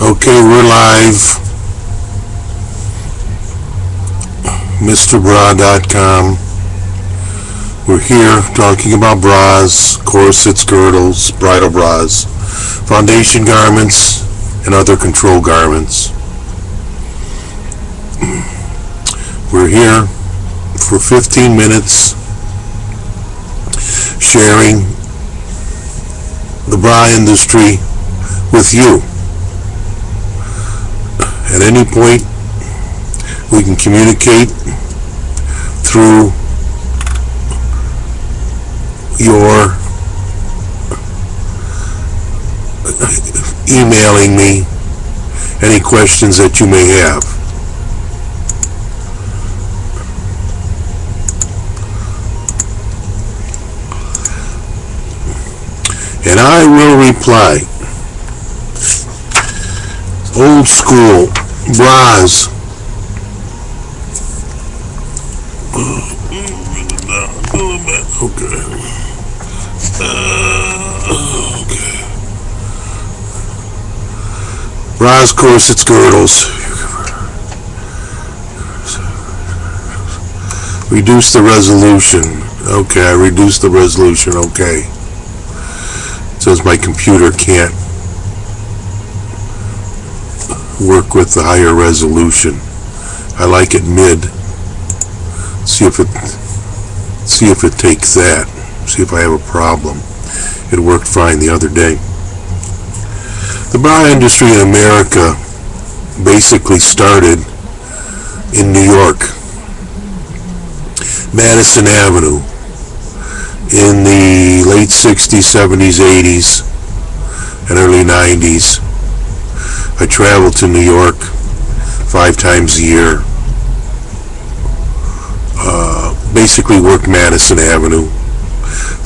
Okay, we're live. MrBra.com. We're here talking about bras, corsets, girdles, bridal bras, foundation garments, and other control garments. We're here for 15 minutes sharing the bra industry with you. At any point, we can communicate through your emailing me any questions that you may have. And I will reply. Old school bras. Okay. Okay. Bras, corsets, girdles. Reduce the resolution. Okay, I reduced the resolution. Okay. It says my computer can't work with the higher resolution. I like it mid. See if it takes that. See if I have a problem. It worked fine the other day. The bra industry in America basically started in New York, Madison Avenue, in the late 60s, 70s, 80s, and early 90s. I traveled to New York 5 times a year. Basically worked Madison Avenue.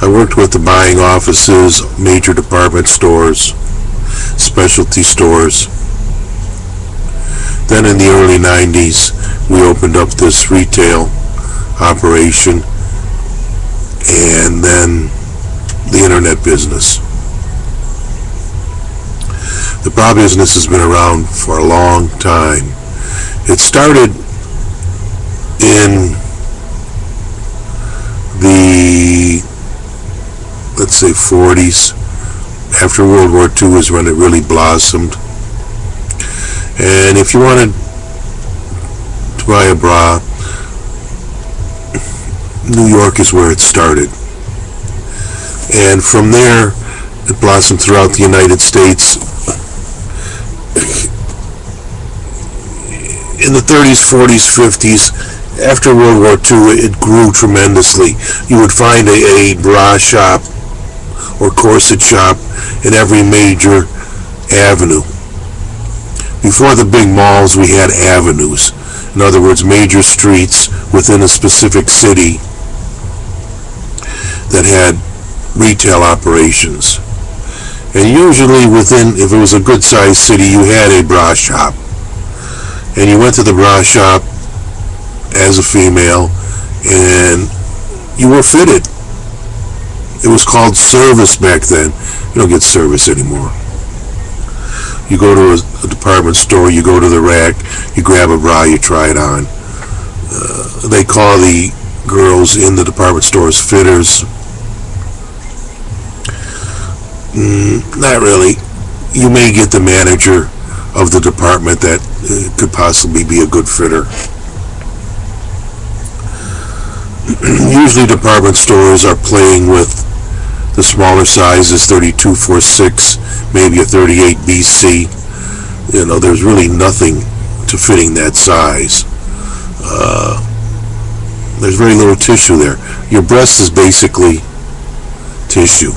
I worked with the buying offices, major department stores, specialty stores. Then in the early 90s, we opened up this retail operation, and then the internet business. The bra business has been around for a long time. It started in the, let's say, 40s. After World War II is when it really blossomed. And if you wanted to buy a bra, New York is where it started. And from there, it blossomed throughout the United States. In the 30s, 40s, 50s, after World War II, it grew tremendously. You would find a bra shop or corset shop in every major avenue. Before the big malls, we had avenues. In other words, major streets within a specific city that had retail operations. And usually within, if it was a good sized city, you had a bra shop. And you went to the bra shop as a female, and you were fitted. It was called service back then. You don't get service anymore. You go to a department store, you go to the rack, you grab a bra, you try it on. They call the girls in the department stores fitters. Not really. You may get the manager of the department that could possibly be a good fitter. Usually department stores are playing with the smaller sizes, 32, 46, maybe a 38 BC. You know, there's really nothing to fitting that size. There's very little tissue there. Your breast is basically tissue.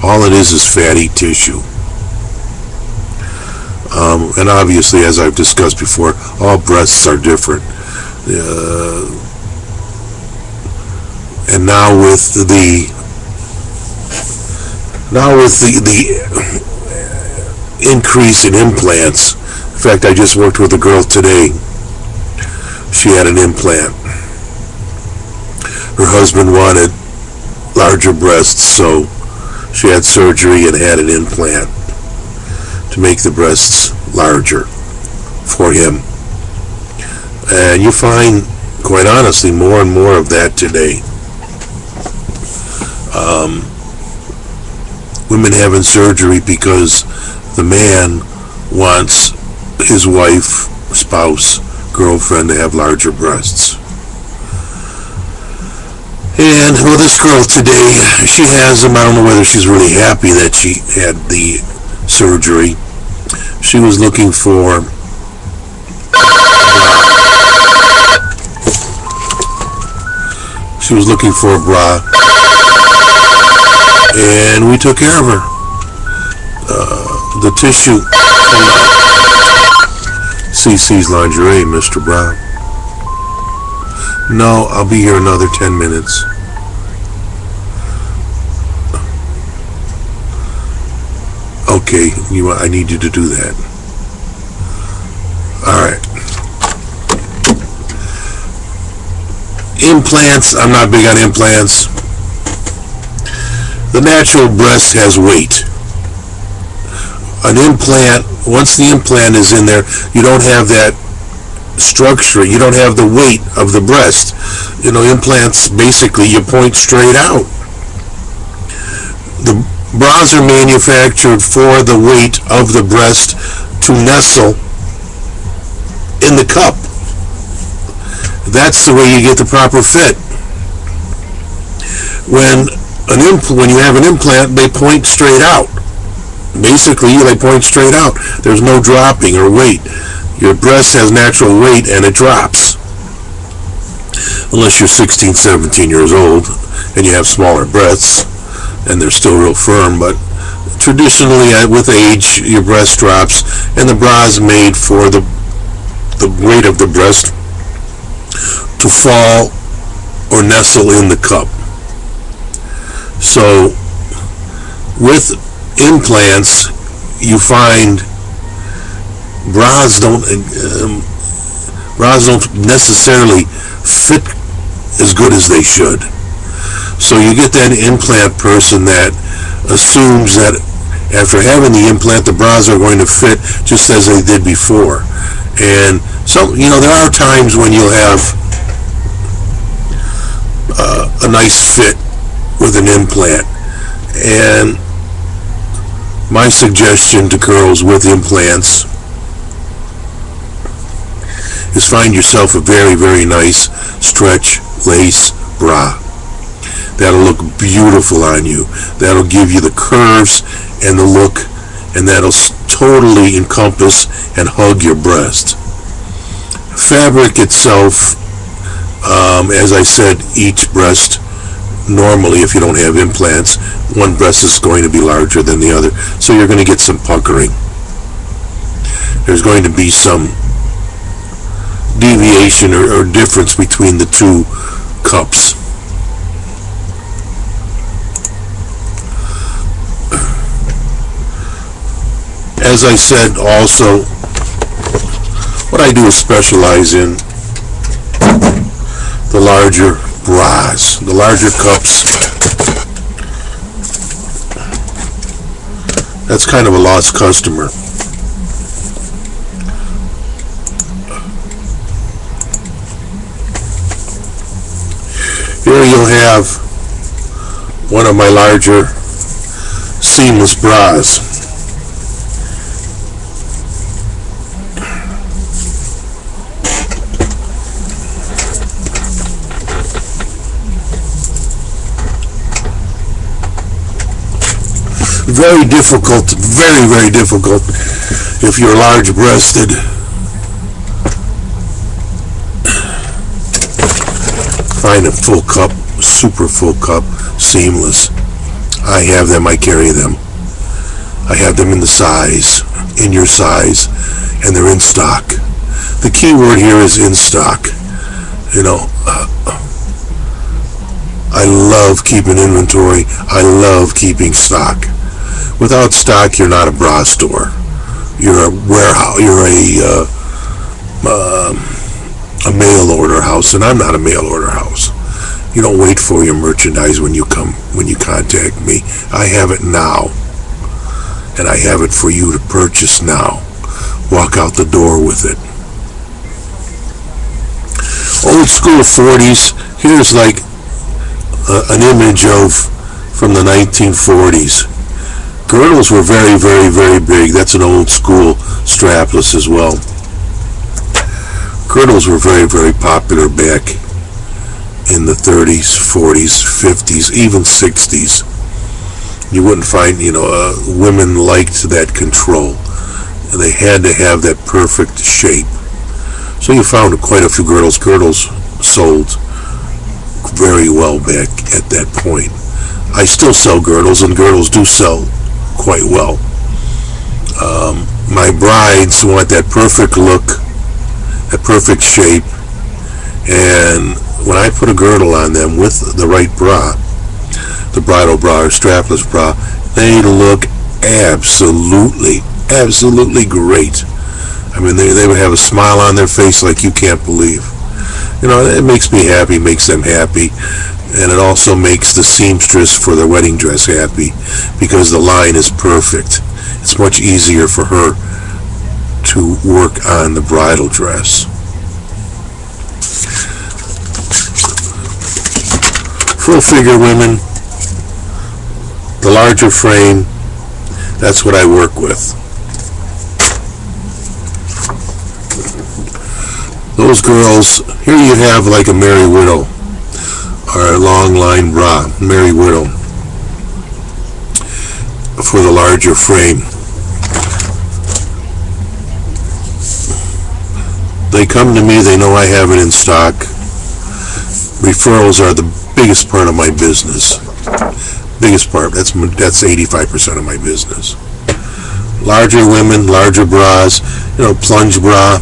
All it is fatty tissue. And obviously, as I've discussed before, all breasts are different. And now with the increase in implants. In fact, I just worked with a girl today. She had an implant. Her husband wanted larger breasts, so she had surgery and had an implant to make the breasts larger for him. And you find, quite honestly, more and more of that today. Women having surgery because the man wants his wife, spouse, girlfriend to have larger breasts. And, well, this girl today, she has them. I don't know whether she's really happy that she had the surgery. She was looking for a bra, and we took care of her. The tissue CC's Lingerie, Mr. Brown. No, I'll be here another 10 minutes. Okay, I need you to do that. Alright. Implants, I'm not big on implants. The natural breast has weight. An implant, once the implant is in there, you don't have that structure, you don't have the weight of the breast. Implants, basically, you point straight out. The bras are manufactured for the weight of the breast to nestle in the cup. That's the way you get the proper fit. When you have an implant, they point straight out. Basically, they point straight out. There's no dropping or weight. Your breast has natural weight and it drops. Unless you're 16, 17 years old and you have smaller breasts and they're still real firm, but traditionally with age your breast drops, and the bra is made for the weight of the breast to fall or nestle in the cup. So with implants, you find bras don't necessarily fit as good as they should. So you get that implant person that assumes that after having the implant, the bras are going to fit just as they did before. And so, there are times when you'll have a nice fit with an implant. And my suggestion to girls with implants is find yourself a very, very nice stretch lace bra. That'll look beautiful on you. That'll give you the curves and the look, and that'll totally encompass and hug your breast. Fabric itself, as I said, each breast, normally if you don't have implants, one breast is going to be larger than the other, so you're going to get some puckering. There's going to be some deviation or difference between the two cups. As I said, also, what I do is specialize in the larger bras, the larger cups. That's kind of a lost customer. Here you'll have one of my larger seamless bras. Very difficult, very, very difficult if you're large-breasted. Find a full cup, super full cup, seamless. I have them, I carry them. I have them in the size, in your size, and they're in stock. The key word here is in stock. I love keeping inventory. I love keeping stock. Without stock, you're not a bra store. You're a warehouse. You're a mail order house, and I'm not a mail order house. You don't wait for your merchandise when you contact me. I have it now, and I have it for you to purchase now. walk out the door with it. Old school 40s, here's like an image of from the 1940s. Girdles were very, very, very big. That's an old school strapless as well. Girdles were very, very popular back in the 30s, 40s, 50s, even 60s. You wouldn't find, women liked that control. They had to have that perfect shape. So you found quite a few girdles. Girdles sold very well back at that point. I still sell girdles, and girdles do sell quite well. My brides want that perfect look, that perfect shape, and when I put a girdle on them with the right bra, the bridal bra or strapless bra, they look absolutely great. I mean, they would have a smile on their face like you can't believe. It makes me happy, makes them happy, and it also makes the seamstress for the wedding dress happy because the line is perfect. It's much easier for her to work on the bridal dress. Full figure women, the larger frame, that's what I work with. Those girls, here you have like a Merry Widow or a long line bra, Merry Widow, for the larger frame. They come to me, they know I have it in stock. Referrals are the biggest part of my business. Biggest part, that's 85% of my business. Larger women, larger bras, plunge bra.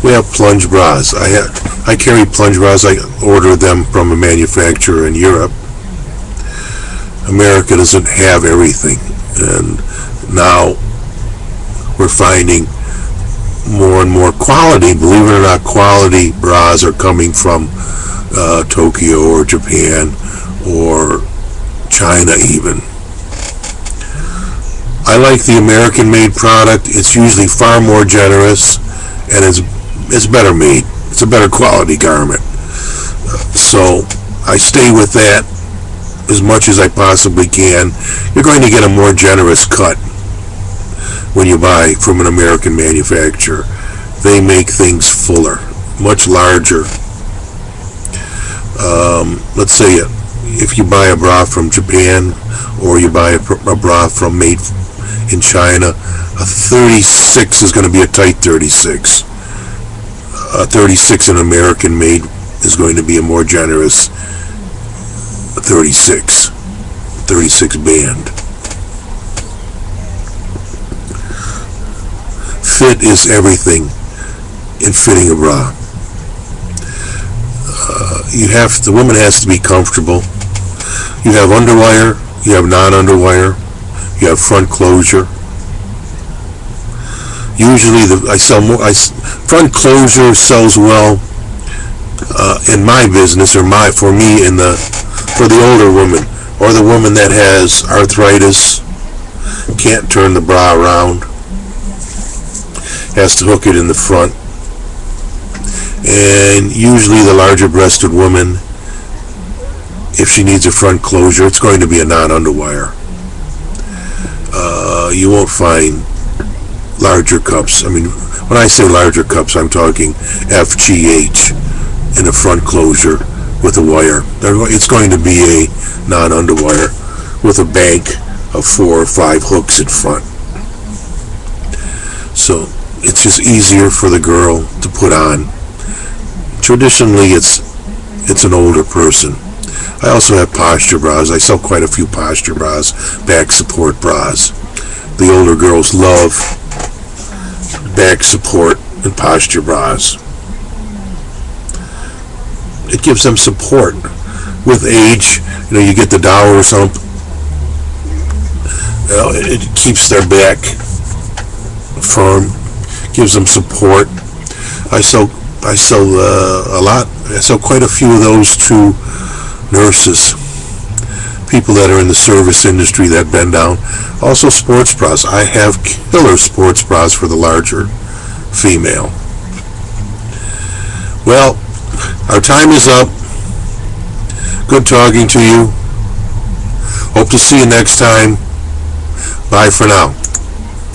We have plunge bras. I carry plunge bras. I order them from a manufacturer in Europe. America doesn't have everything, and now we're finding more and more quality. Believe it or not, quality bras are coming from Tokyo or Japan or China even. I like the American-made product. It's usually far more generous, and it's better made. It's a better quality garment. So I stay with that as much as I possibly can. You're going to get a more generous cut when you buy from an American manufacturer. They make things fuller, much larger. Let's say if you buy a bra from Japan or you buy a bra from made in China, a 36 is going to be a tight 36. A 36 in American made is going to be a more generous 36 band. Fit is everything in fitting a bra. The woman has to be comfortable. You have underwire, you have non-underwire, you have front closure. Usually front closure sells well in my business, or for the older woman, or the woman that has arthritis, can't turn the bra around, has to hook it in the front. And usually the larger breasted woman, if she needs a front closure, it's going to be a non-underwire. You won't find larger cups. I mean, when I say larger cups, I'm talking FGH in a front closure with a wire. It's going to be a non-underwire with a bank of 4 or 5 hooks in front. So it's just easier for the girl to put on. Traditionally, it's an older person. I also have posture bras. I sell quite a few posture bras, back support bras. The older girls love back support and posture bras. It gives them support. With age, you get the Dower hump. It keeps their back firm, gives them support. I sell a lot. I sell quite a few of those to nurses. people that are in the service industry that bend down. Also sports bras. I have killer sports bras for the larger female. Well, our time is up. Good talking to you. Hope to see you next time. Bye for now.